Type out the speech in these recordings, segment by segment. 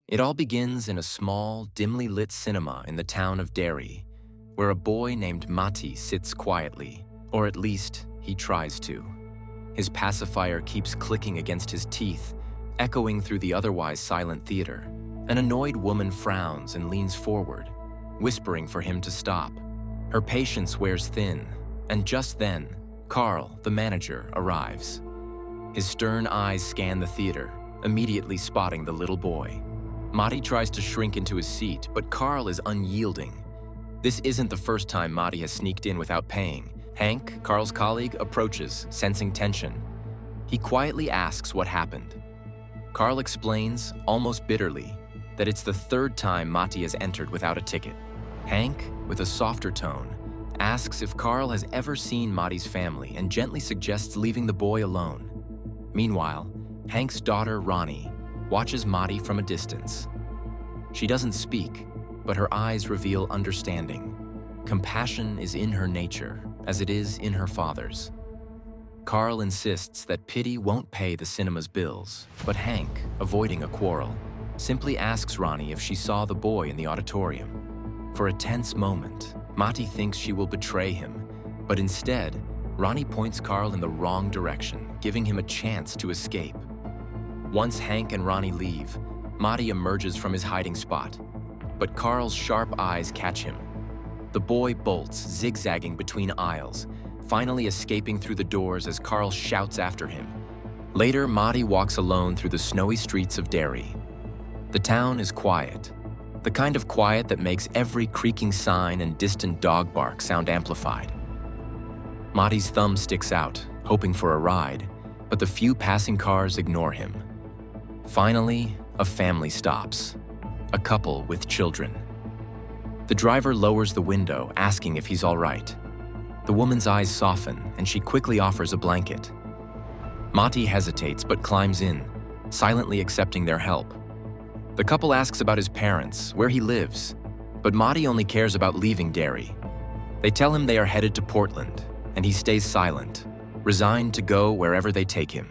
It all begins in a small, dimly lit cinema in the town of Derry, where a boy named Matti sits quietly, or at least he tries to. His pacifier keeps clicking against his teeth, echoing through the otherwise silent theater. An annoyed woman frowns and leans forward, whispering for him to stop. Her patience wears thin, and just then, Carl, the manager, arrives. His stern eyes scan the theater, immediately spotting the little boy. Matti tries to shrink into his seat, but Carl is unyielding. This isn't the first time Matti has sneaked in without paying. Hank, Carl's colleague, approaches, sensing tension. He quietly asks what happened. Carl explains, almost bitterly, that it's the third time Matti has entered without a ticket. Hank, with a softer tone, asks if Carl has ever seen Matti's family and gently suggests leaving the boy alone. Meanwhile, Hank's daughter, Ronnie, watches Matti from a distance. She doesn't speak, but her eyes reveal understanding. Compassion is in her nature, as it is in her father's. Carl insists that pity won't pay the cinema's bills, but Hank, avoiding a quarrel, simply asks Ronnie if she saw the boy in the auditorium. For a tense moment, Matti thinks she will betray him, but instead, Ronnie points Carl in the wrong direction, giving him a chance to escape. Once Hank and Ronnie leave, Matti emerges from his hiding spot, but Carl's sharp eyes catch him. The boy bolts, zigzagging between aisles, finally escaping through the doors as Carl shouts after him. Later, Matti walks alone through the snowy streets of Derry. The town is quiet, the kind of quiet that makes every creaking sign and distant dog bark sound amplified. Matti's thumb sticks out, hoping for a ride, but the few passing cars ignore him. Finally, a family stops, a couple with children. The driver lowers the window, asking if he's all right. The woman's eyes soften, and she quickly offers a blanket. Matti hesitates but climbs in, silently accepting their help. The couple asks about his parents, where he lives, but Matti only cares about leaving Derry. They tell him they are headed to Portland, and he stays silent, resigned to go wherever they take him.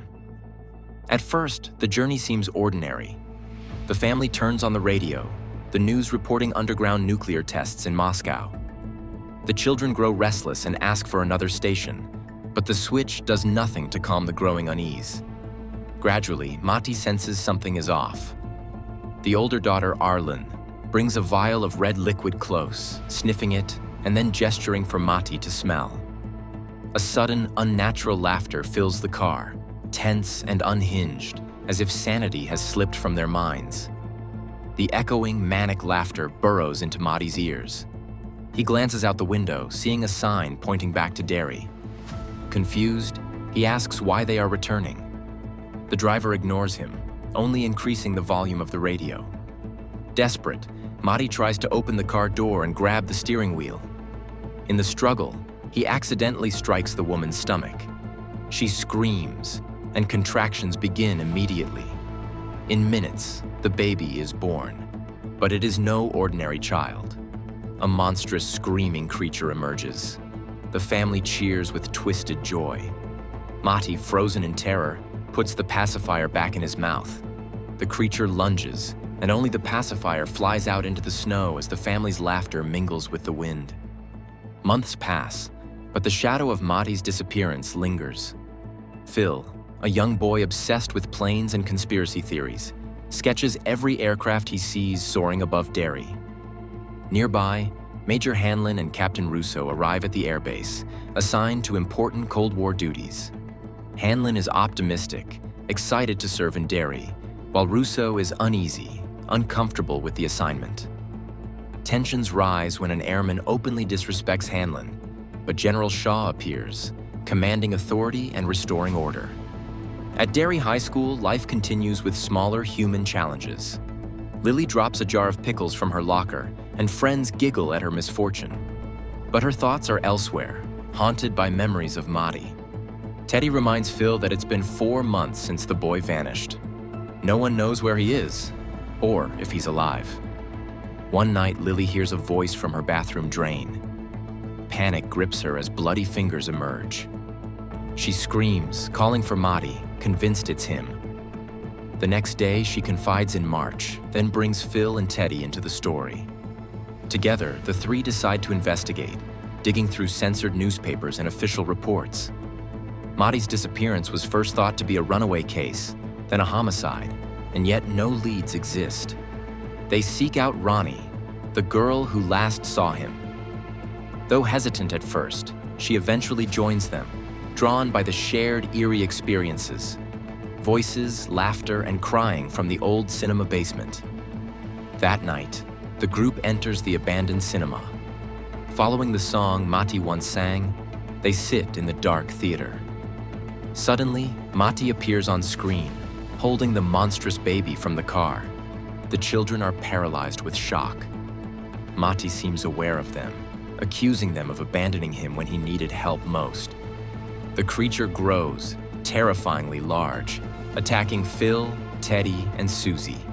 At first, the journey seems ordinary. The family turns on the radio, the news reporting underground nuclear tests in Moscow. The children grow restless and ask for another station, but the switch does nothing to calm the growing unease. Gradually, Matti senses something is off. The older daughter, Arlen, brings a vial of red liquid close, sniffing it, and then gesturing for Matti to smell. A sudden, unnatural laughter fills the car, tense and unhinged, as if sanity has slipped from their minds. The echoing, manic laughter burrows into Matti's ears. He glances out the window, seeing a sign pointing back to Derry. Confused, he asks why they are returning. The driver ignores him, only increasing the volume of the radio. Desperate, Matti tries to open the car door and grab the steering wheel. In the struggle, he accidentally strikes the woman's stomach. She screams, and contractions begin immediately. In minutes, the baby is born, but it is no ordinary child. A monstrous, screaming creature emerges. The family cheers with twisted joy. Matti, frozen in terror, puts the pacifier back in his mouth. The creature lunges, and only the pacifier flies out into the snow as the family's laughter mingles with the wind. Months pass, but the shadow of Matti's disappearance lingers. Phil, a young boy obsessed with planes and conspiracy theories, sketches every aircraft he sees soaring above Derry. Nearby, Major Hanlon and Captain Russo arrive at the airbase, assigned to important Cold War duties. Hanlon is optimistic, excited to serve in Derry, while Russo is uneasy, uncomfortable with the assignment. Tensions rise when an airman openly disrespects Hanlon, but General Shaw appears, commanding authority and restoring order. At Derry High School, life continues with smaller human challenges. Lily drops a jar of pickles from her locker, and friends giggle at her misfortune. But her thoughts are elsewhere, haunted by memories of Matti. Teddy reminds Phil that it's been 4 months since the boy vanished. No one knows where he is, or if he's alive. One night, Lily hears a voice from her bathroom drain. Panic grips her as bloody fingers emerge. She screams, calling for Matti, convinced it's him. The next day, she confides in March, then brings Phil and Teddy into the story. Together, the three decide to investigate, digging through censored newspapers and official reports. Mattie's disappearance was first thought to be a runaway case, then a homicide, and yet no leads exist. They seek out Ronnie, the girl who last saw him. Though hesitant at first, she eventually joins them, drawn by the shared eerie experiences. Voices, laughter, and crying from the old cinema basement. That night, the group enters the abandoned cinema. Following the song Matti once sang, they sit in the dark theater. Suddenly, Matti appears on screen, holding the monstrous baby from the car. The children are paralyzed with shock. Matti seems aware of them, accusing them of abandoning him when he needed help most. The creature grows, terrifyingly large, attacking Phil, Teddy, and Susie.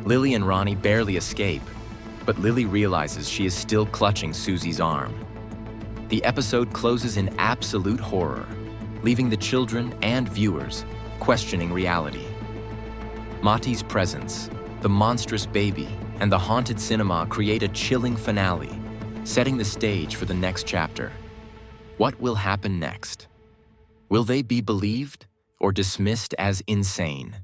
Lily and Ronnie barely escape, but Lily realizes she is still clutching Susie's arm. The episode closes in absolute horror, leaving the children and viewers questioning reality. Matti's presence, the monstrous baby, and the haunted cinema create a chilling finale, setting the stage for the next chapter. What will happen next? Will they be believed or dismissed as insane?